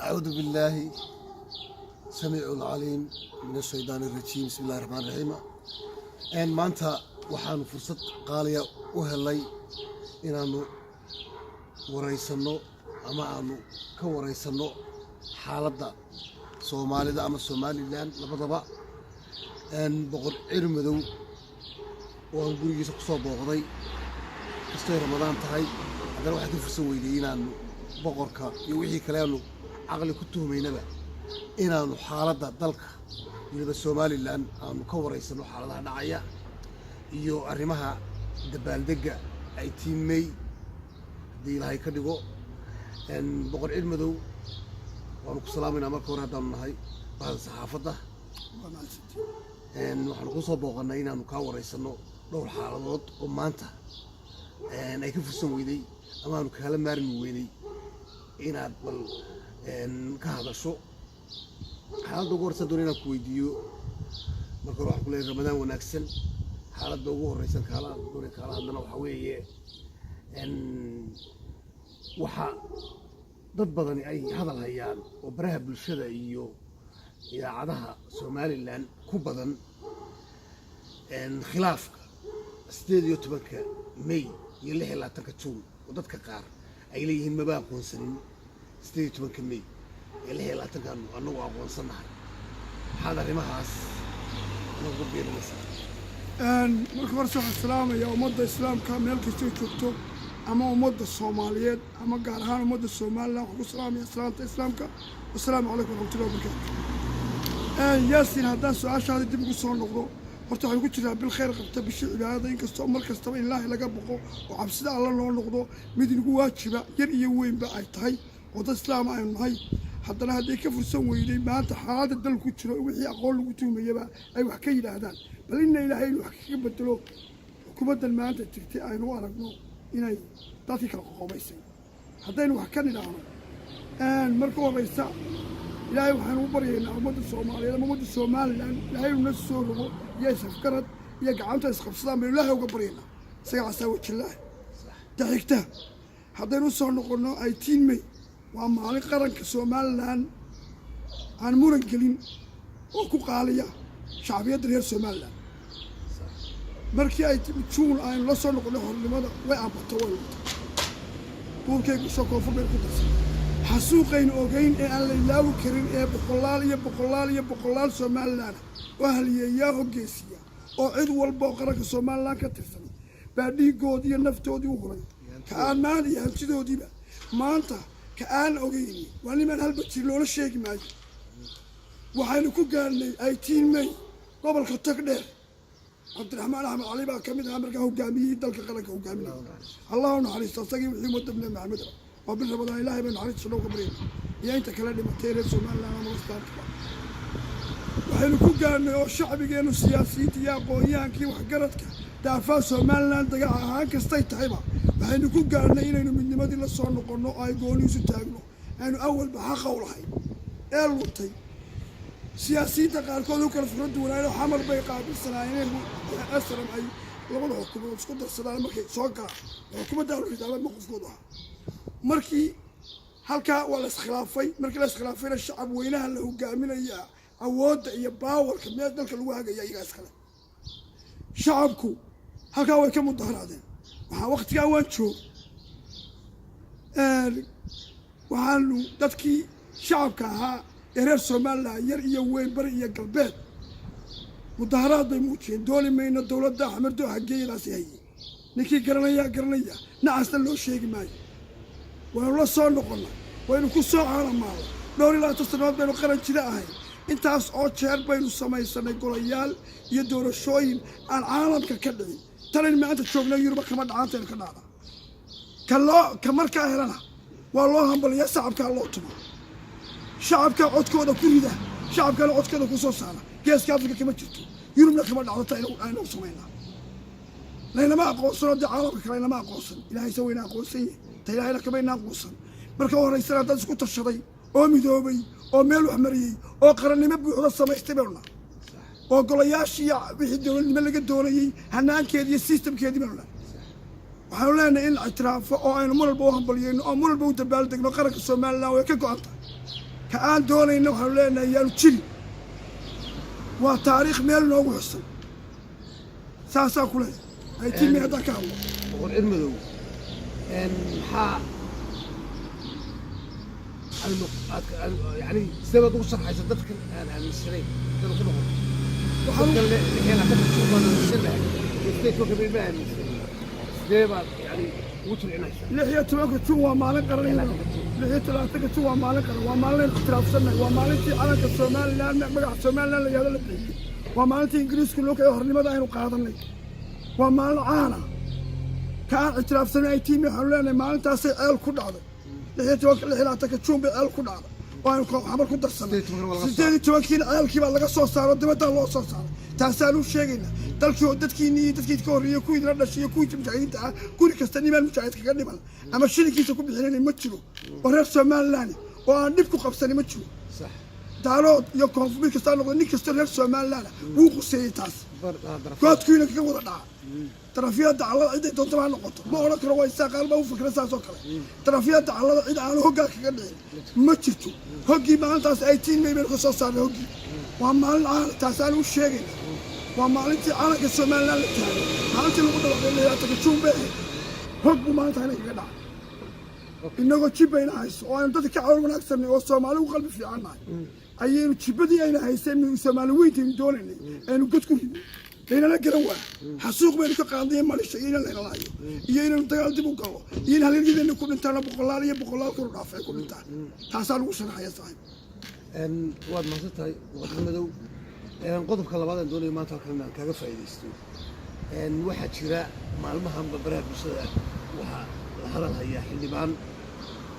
أعوذ بالله سميع العليم من الشيطان الرجيم بسم الله الرحمن الرحيم أن مانتا وحان فرصة قالية وهلي إنانو ورئيسانو أما أنو كورئيسانو حالة سومالي دا أما سومالي لان لبضبا أن بقر عرمدو وأن قولي سقصو بوغضي كستوي رمضان تهي هذا واحد فرصة ويدي إنانو بقركا يوحي كلانو عقلي كنتو مينبا inaanu xaaladda dalka weliba Somaliland aanu ka wareysano xaaladaha dhacaya iyo arrimaha dabaaldega ay tiimay hadii Ilaahay ka dhigo boqor Cilmadow waanu ku salaamayna marka hore haddaan nahay bahda saxaafadda waxaanu ku soo booqanay inaanu ka wareysano dhowr xaaladood oo maanta ay ka fursan weyday ama aanu kala maarmi weynay inaad bal ka hadasho xaaladda ugu horeysa doonayna ku weydiiyo marka hore waxaan ku leeyahay Ramadaan wanaagsan xaaladda ugu horeysa kala hadlana waxa weeye waxa dad badan ay hadal hayaan oo baraha bulshada iyo idaacadaha Somaliland ku badan khilaafka 18 May iyo 16 June oo dadka qaar ay leeyihiin maba aqoonsanin 18 May اللي هي لا تكن أنو أقول صنعها هذا رماس نقول بيرمس مركب رسول السلام يا أمد الإسلام كامل كشتوي كتب أما أمد الصوماليات أما قارهان أمد الصومال لا أقول سلام يا سلام الإسلام كا والسلام عليكم ورحمة الله وبركاته ياسين هذا سؤال شهادة تبقى صار نقطة ورتاح يقول كذا بالخير قبت بالشيء هذا إنك استمر كستوي الله لقى بقو وعبسد على الله نقطة مدين قوات شبا يري وين بقى تهي وده الإسلام عين هاي haddana hadday ka fursan weyday maanta xaaladda dalku jiro wixii aqoon lagu tuumayaba ay wax ka yidhaahdaan bal inna ilaahay inuu wax kaga bedelo xukuumaddan maanta jirtay aynu u aragno inay dadkii kala qoqobaysay haddaynu wax ka nidhaahno marka horeysa ilaahay waxaanu u baryaynaa ummadda Soomaaliyeed ama ummadda Somaliland ilaahay inuu na soo rogo iyo isafgarad iyo gacanta isqabsadaan baynu ilaahay uga baryaynaa isaga casaa wajillah daxigta haddaynu soo noqono 18 May waa maalin qaranka Somaliland aan muran gelin oo ku qaaliya shacbiyadda reer Somaliland markii ay June ay la soo noqday xornimada way abato way duurkaygu soo koonfur ku darsan xasuuqayn ogeyn ee aan la ilaawi karin ee boqolaal Somaliland oo haliyeeyaa hogeesiya oo cid walba oo qaranka Somaliland ka tirsan baadhigood iyo naftoodii u huray kaanaan iyo hantidoodiiba maanta كأن أوجيني وأنا من هالبتشي لولا شيء معي وحين كوجاني 18 ماي قبل كتقدر عبد الرحمن أحمد علي بقى كمية أمريكا هو جامي دلك قلك هو جامي الله نحرس تصدقي وحيمة ابن محمد وبالله بدأ إله بن حرس شنو قبرين يا أنت كلامي متيرس وما لا ما مستعد وحين كوجاني والشعب جانوا سياسيين يا قويان كي وحجرتك دافع Somaliland دقا هاك استيت حيبا waxaynu ku gaarnay inaynu midnimadii la soo noqono ay gooniisu taagno aynu awal baxa qowlahay ee lutay siyaasiyiinta qaarkood oo kala fikrad duwanaayo xamal bay qaabilsanaayeen asram ay labada xukuumood isku darsadaan markay soo galaan xukuumadda hawlgallada maqofkooda markii halka waa la iskhilaafay markii la iskhilaafayna shacab weynaha la hogaaminaya awoodda iyo baawarka meel dalka lagu hagaya iyaga iskale shacabku halka way ka mudaharaadeen waxaa waqtigaa waan joog waxaanu dadkii shacabka ahaa ee reer Somaliland yar iyo weyn bari iyo galbeed mudaharaad bay muujiyeen dooli mayna dowladda Axmed Hageeyadaas yahay ninkii garanaya nacasna loo sheegi maayo waanu la soo noqonnay waynu ku soo caalamaado dhowr ilaa 3 sanadood baynu qaran jira ahay intaas oo jeer baynu samaysanay golayaal iyo doorashooyin aan caalamka ka dhicin ترى ما أنت تشوف لا يربح كمان عانت الكنارة كلا كمركا هلنا والله هم بل يصعب كالله تما شعب كعود كذا كل ده شعب كالعود كذا كوسوس أنا جالس كافيك كمان تشوف يربنا كمان عانت أنا وسوينا لأن ما أقوسنا ده عالمك لأن ما أقوسنا إلى يسوينا أقوسين تلاقي لك كمان أقوسنا مركا ورا يصير هذا سكوت الشري أو مدوبي أو ميلو حمري أو قرني ما بيحضر السماء يستمرنا oo golayaashii wixii dawladnimo laga doonayay hanaankeedii systemkeedii baan waxaan leenahay in ictiraafo oo aynu mar walba u hambalyeeyno oo mar walba u dabaaldegno qaranka Somaliland way ka go'an tahay كأن دولة إنه حلونا يالوتشري وتاريخ ميل نوغو حسن ساسا كله أي تيمي هذا كهو boqor cirmadow maxaa يعني سبب ugu sharxaysa dadkan aan aaminsanayn dadka ku noqon dadkan leeyahay dadka suuqan aaminsanayn isteeto ka baa aaminsan deeba yani ugu jircinaysa لحية تبقى تشوى مالك قرنين لحية تبقى تشوى مالك قرن ومالك اختلاف سنة ومالك على الصومال لا مقع الصومال لا يهذا اللي ومالك إنجليز كله كيهر لماذا هنو قاضني ومال عانا كان اختلاف سنة أي تيمي حلونا مالك تاسي عيال كل هذا لحية تبقى لحية تبقى بعيال كل هذا وأنا عمر كنت السنة سيدي توكين عيال كيف الله صوص صار ودمت الله صوص صار تاسالو شيءنا dalkii dadkiini dadkii ka horreeyay ku idin dhashay ku jimcaynta guri kasta niman mujaahid kaga dhiman ama shirkiisa ku bixinay ma jiro oo reer Soomaaliland oo aan dib ku qabsan ma jiro sax daalood iyo koonfur kasta noqdo nin kasta reer Soomaaliland wuu quseeyay taas goodkiina kaga wada dhaca tarafiyada alla cid ay doonto ma noqoto ma oran karo way saaqalba u fikra saas oo kale tarafiyada alla cid aan hogga kaga dhicin ma jirto hoggi maalintaas ay tiin meeyay ka soo saaray hoggi waa maalin taasaan u sheegay ومالتي أنا كسمان لا تاني مالتي لو بدو اللي يتكشون به هب مالتي أنا كذا إنه كشيب بين هايس وأنا تتكعور من أكثر من الصومال وقلب في عنا أيه كشيب دي أنا هايس من الصومال ويتين دولني أنا قلتكم هنا لا كروا حسوق بينك قاضي مال الشيء لا لا لا يجينا نتقال تبغى قالوا يجينا هل يجينا نكون نتانا بقولارية بقولار كل رافع كل نتان تحصل وصلنا حياة صاحب أن واد ما صرت وحمدو qodobka labaad aan doonayo maanta halkan aan kaga faa'iideysto waxaa jira maalmahan baraha bulshada waxaa la hadalhayaa xildhibaan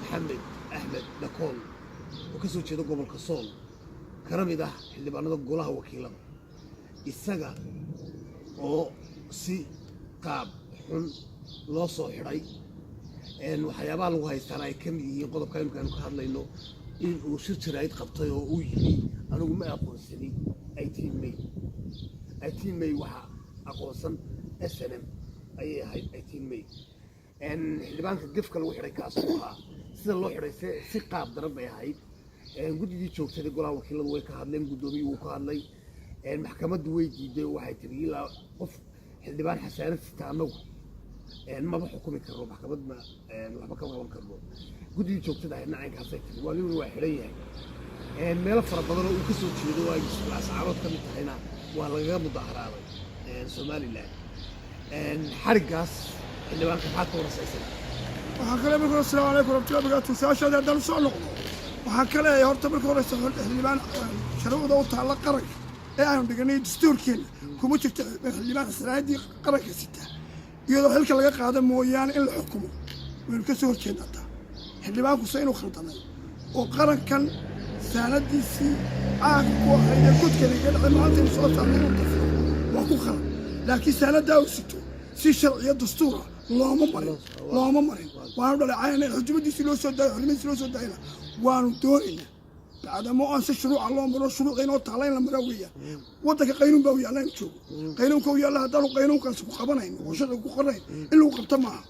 maxamed axmed dhakool oo ka soo jeeda gobolka sool kana mid ah xildhibaanada golaha wakiilada isaga oo si qaab xun loo soo xidhay waxyaabaha lagu haystaan ay ka mid yihiin qodobka aynu ka hadlayno in uu shir jaraa'id qabtay oo uu yimi anigu ma aqoonsanin 18 May waxa aqoonsan SNM ayay ahayd 18 May xildhibaanka gafka lagu xidhay kaas oo ahaa sida loo xidhay si qaab daran bay ahayd guddigii joogtay golaha wakiiladu way ka hadleen gudoomiyuhu wuu ka hadlay maxkamaddu way diiday waxay tiri ilaa qof xildhibaan xasaanad sita anagu maba xukumi karno maxkamad ma waxba ka qaban karno guddigii joogtada ahna caynkaasay tiri waa nin waa xidhan yahay meelo fara badan oo uu ka soo jeedo waa asxaabood ka mid tahayna waa lagaga mudaharaaday Somaliland xarigaas xildhibaanka maxaad ka warasaysan waxaa kale marka assalaamu calaykum warahmatullahi wabarakaatuh saashaada haddaan soo noqdo waxaa kale horta marka horeysa xildhibaan sharciga u taalla qaranka ee aanu dhiganay dastuurkeena kuma jirto xildhibaan sanaadii qaranka sita iyadoo xilka laga qaado mooyaane in la xukumo waynu ka soo horjeednaa xildhibaanku se inuu khaldamay oo qarankan سانديسي عاقو هيدا كنت كذا قاعد ما عندي صوت عليه وأكو خرب لكن سند داوسيتو سي شرعية دستورة اللهم مرين اللهم مرين وأنا ولا عين الحجوم دي سلوس الداي حلمين سلوس الداينا وأنا دورنا بعد ما أنسى شروع اللهم مرو شروع قينو تعلين المروية وضك قينون بوي على نشوف قينون كوي الله دارو قينون كان سبق قبنين وشرع كقرين اللي هو قبته معه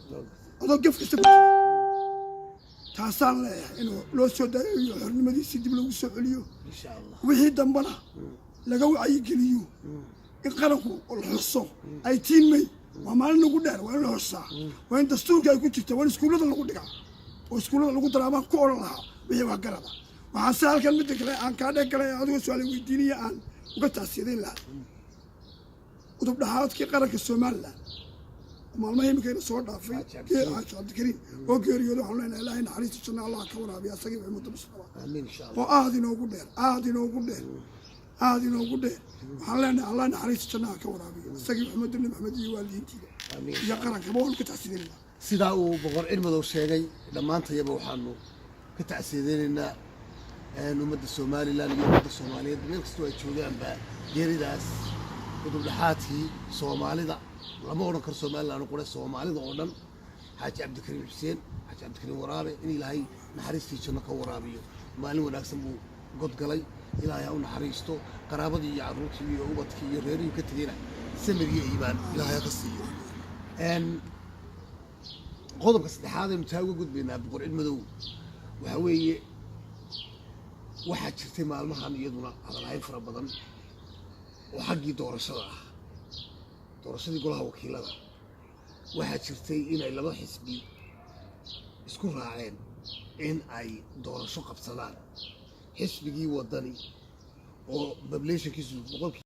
هذا كيف يستبدل taasaan leeyahay inuu loo soo daayo xornimadiisa dib lagu soo celiyo insha Allah wixii dambana laga wacyigeliyo in qaranku la xuso ay tiimay waa maalin ugu dheer waa in la xusaa waa in dastuurka ay ku jirto waa in iskuulada lagu dhigaa oo iskuulada lagu daraabaan ku oran lahaa wixii wax garada waxaan si halkan mid kale aan kaa dheg galay adigo su'aal weydiinaya aan uga taasiirin lahaa udub dhaxaadkii qaranka Soomaaliland maalmaha imika soo dhaafay Xaaji Cabdikariim oo geeriyooday waxaan leenahay Ilaahay naxariisto janna Allah ka waraabiyo asagii wixii muddo bisbaa amiin insha Allah oo aad inoogu dheer waxaan leenahay Allah naxariisto janna ka waraabiyo asagii wixii muddo Maxamed iyo waalidiintiisa amiin ya qaranka boqol ka tacsiideynaa sida uu boqor cilmadow sheegay dhamaantayaba waxaanu ka tacsiideynaa ummadda Soomaaliland iyo ummadda Soomaaliyeed meel kasta ay joogaanba geeridaas udub dhaxaadkii Soomaalida lama oran karo Soomaaliland qore Soomaalida oo dhan Xaaji Cabdikariim Xuseen Xaaji Cabdikariim Waraabe in Ilaahay naxariistiisa ka waraabiyo maalin wanaagsan buu god galay Ilaahay ha u naxariisto qaraabadii iyo carruurtii iyo ubadkii iyo reerihii ka tagayna samir iyo iimaan Ilaahay ka siiyo qodobka saddexaad ee mutaaga gudbina boqor cilmadow waxa weeye waxaa jirtay maalmahan iyaduna hadalhayn fara badan oo xaggii doorashada ah, doorashadii golaha wakiilada. waxaa jirtay inay laba xisbi isku raaceen in ay doorasho qabsadaan. xisbigii wadani oo populationkiisu 100